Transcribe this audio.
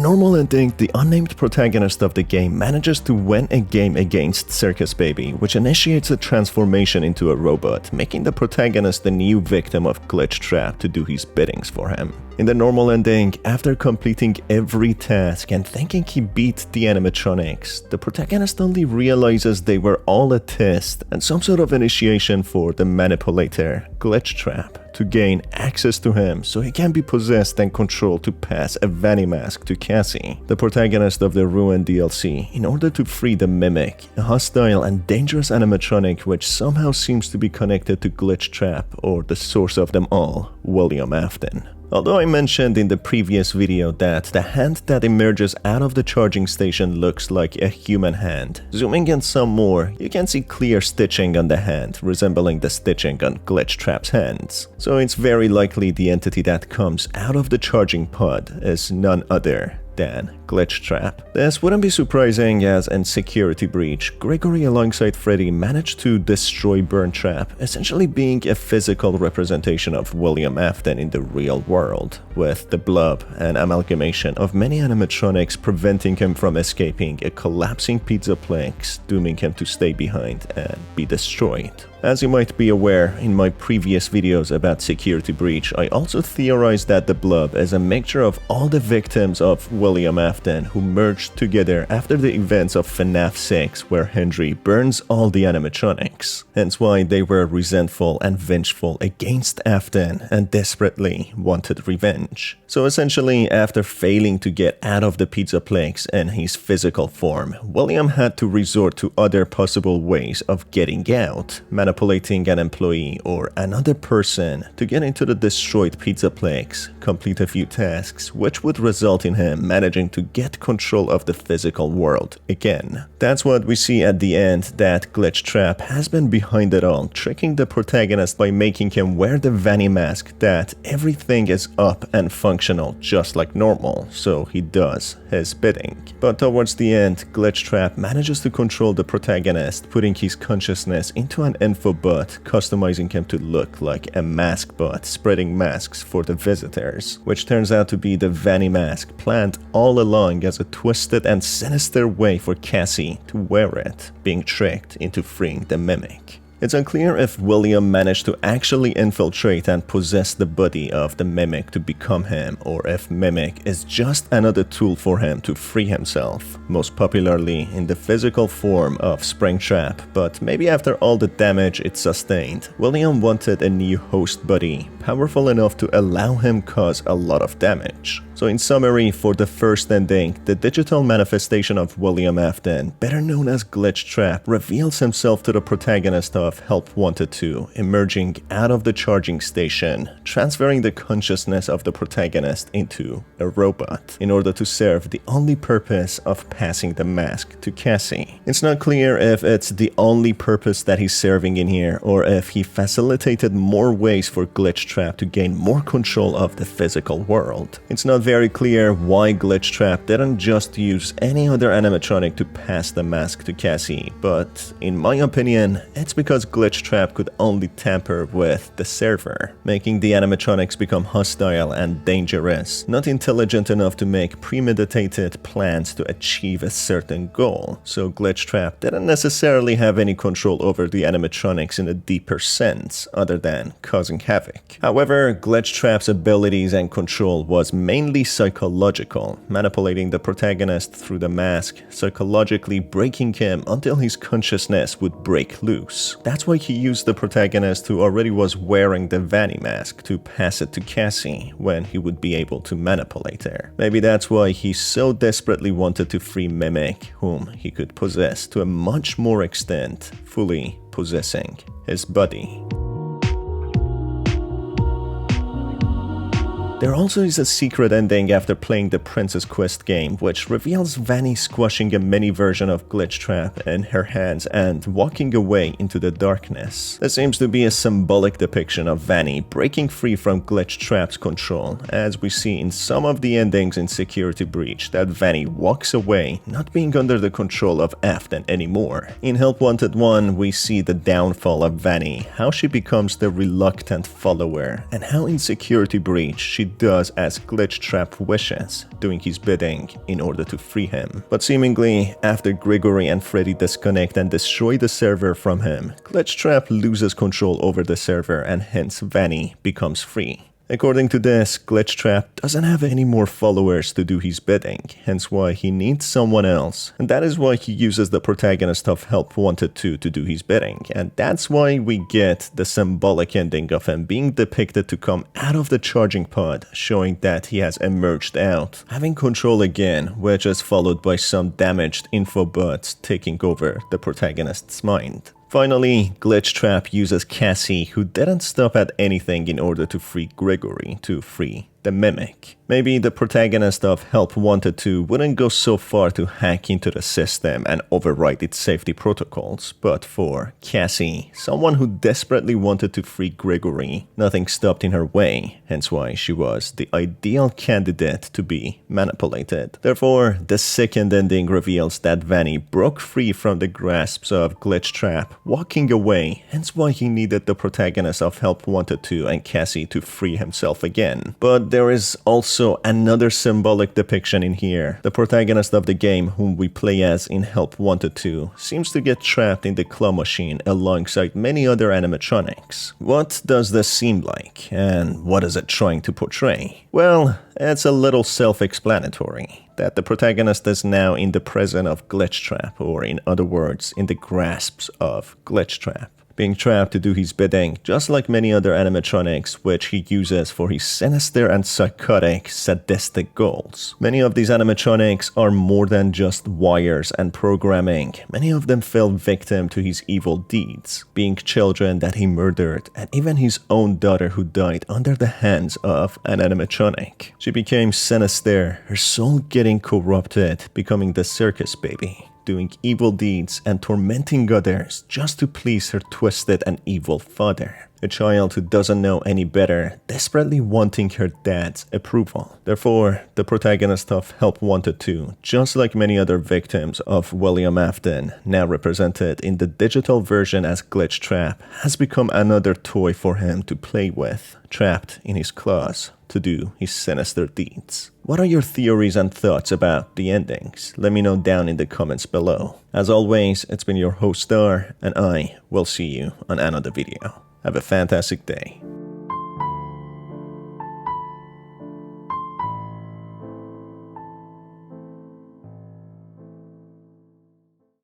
normal ending, the unnamed protagonist of the game manages to win a game against Circus Baby, which initiates a transformation into a robot, making the protagonist the new victim of Glitch Trap to do his biddings for him. In the normal ending, after completing every task and thinking he beat the animatronics, the protagonist only realizes they were all a test and some sort of initiation for the manipulator, Glitch Trap, to gain access to him so he can be possessed and controlled to pass a Vanny mask to Cassie, the protagonist of the Ruin DLC, in order to free the Mimic, a hostile and dangerous animatronic which somehow seems to be connected to Glitch Trap or the source of them all, William Afton. Although I mentioned in the previous video that the hand that emerges out of the charging station looks like a human hand, zooming in some more, you can see clear stitching on the hand, resembling the stitching on Glitch Trap's hands. So it's very likely the entity that comes out of the charging pod is none other than Glitch Trap. This wouldn't be surprising as in Security Breach, Gregory alongside Freddy managed to destroy Burn Trap, essentially being a physical representation of William Afton in the real world, with the blob, an amalgamation of many animatronics preventing him from escaping a collapsing pizzaplex, dooming him to stay behind and be destroyed. As you might be aware, in my previous videos about Security Breach, I also theorized that the blob is a mixture of all the victims of William Afton who merged together after the events of FNAF 6 where Henry burns all the animatronics. Hence why they were resentful and vengeful against Afton and desperately wanted revenge. So essentially, after failing to get out of the pizzaplex in his physical form, William had to resort to other possible ways of getting out, manipulating an employee or another person to get into the destroyed pizzaplex, complete a few tasks, which would result in him managing to get control of the physical world again. That's what we see at the end, that Glitch Trap has been behind it all, tricking the protagonist by making him wear the Vanny mask that everything is up and functional just like normal, so he does his bidding. But towards the end, Glitch Trap manages to control the protagonist, putting his consciousness into an infobot, customizing him to look like a mask bot, spreading masks for the visitors, which turns out to be the Vanny mask planned all along as a twisted and sinister way for Cassie to wear it, being tricked into freeing the Mimic. It's unclear if William managed to actually infiltrate and possess the body of the Mimic to become him, or if Mimic is just another tool for him to free himself, most popularly in the physical form of Springtrap, but maybe after all the damage it sustained, William wanted a new host body, powerful enough to allow him cause a lot of damage. So in summary, for the first ending, the digital manifestation of William Afton, better known as Glitch Trap, reveals himself to the protagonist of Help Wanted 2, emerging out of the charging station, transferring the consciousness of the protagonist into a robot, in order to serve the only purpose of passing the mask to Cassie. It's not clear if it's the only purpose that he's serving in here, or if he facilitated more ways for Glitch Trap to gain more control of the physical world. It's not very clear why Glitch Trap didn't just use any other animatronic to pass the mask to Cassie, but in my opinion, it's because Glitch Trap could only tamper with the server, making the animatronics become hostile and dangerous, not intelligent enough to make premeditated plans to achieve a certain goal. So Glitch Trap didn't necessarily have any control over the animatronics in a deeper sense, other than causing havoc. However, Glitch Trap's abilities and control was mainly psychological, manipulating the protagonist through the mask, psychologically breaking him until his consciousness would break loose. That's why he used the protagonist who already was wearing the Vanny mask to pass it to Cassie when he would be able to manipulate her. Maybe that's why he so desperately wanted to free Mimic, whom he could possess to a much more extent, fully possessing his body. There also is a secret ending after playing the Princess Quest game, which reveals Vanny squashing a mini version of Glitch Trap in her hands and walking away into the darkness. This seems to be a symbolic depiction of Vanny breaking free from Glitch Trap's control, as we see in some of the endings in Security Breach that Vanny walks away, not being under the control of Afton anymore. In Help Wanted 1, we see the downfall of Vanny, how she becomes the reluctant follower, and how in Security Breach she she does as Glitchtrap wishes, doing his bidding in order to free him. But seemingly, after Grigory and Freddy disconnect and destroy the server from him, Glitchtrap loses control over the server and hence Vanny becomes free. According to this, Glitchtrap doesn't have any more followers to do his bidding, hence why he needs someone else. And that is why he uses the protagonist of Help Wanted 2 to do his bidding, and that's why we get the symbolic ending of him being depicted to come out of the charging pod, showing that he has emerged out, having control again, which is followed by some damaged infobots taking over the protagonist's mind. Finally, Glitchtrap uses Cassie, who didn't stop at anything in order to free Grigory, to free the Mimic. Maybe the protagonist of Help Wanted 2 wouldn't go so far to hack into the system and override its safety protocols, but for Cassie, someone who desperately wanted to free Grigory, nothing stopped in her way, hence why she was the ideal candidate to be manipulated. Therefore, the second ending reveals that Vanny broke free from the grasps of Glitchtrap, walking away, hence why he needed the protagonist of Help Wanted 2 and Cassie to free himself again. But there is also another symbolic depiction in here. The protagonist of the game, whom we play as in Help Wanted 2, seems to get trapped in the claw machine alongside many other animatronics. What does this seem like, and what is it trying to portray? Well, it's a little self-explanatory, that the protagonist is now in the presence of Glitchtrap, or in other words, in the grasps of Glitchtrap, being trapped to do his bidding, just like many other animatronics which he uses for his sinister and psychotic, sadistic goals. Many of these animatronics are more than just wires and programming. Many of them fell victim to his evil deeds, being children that he murdered, and even his own daughter who died under the hands of an animatronic. She became sinister, her soul getting corrupted, becoming the circus baby, doing evil deeds and tormenting others just to please her twisted and evil father. A child who doesn't know any better, desperately wanting her dad's approval. Therefore, the protagonist of Help Wanted 2, just like many other victims of William Afton, now represented in the digital version as Glitchtrap, has become another toy for him to play with, trapped in his claws to do his sinister deeds. What are your theories and thoughts about the endings? Let me know down in the comments below. As always, it's been your host Star, and I will see you on another video. Have a fantastic day.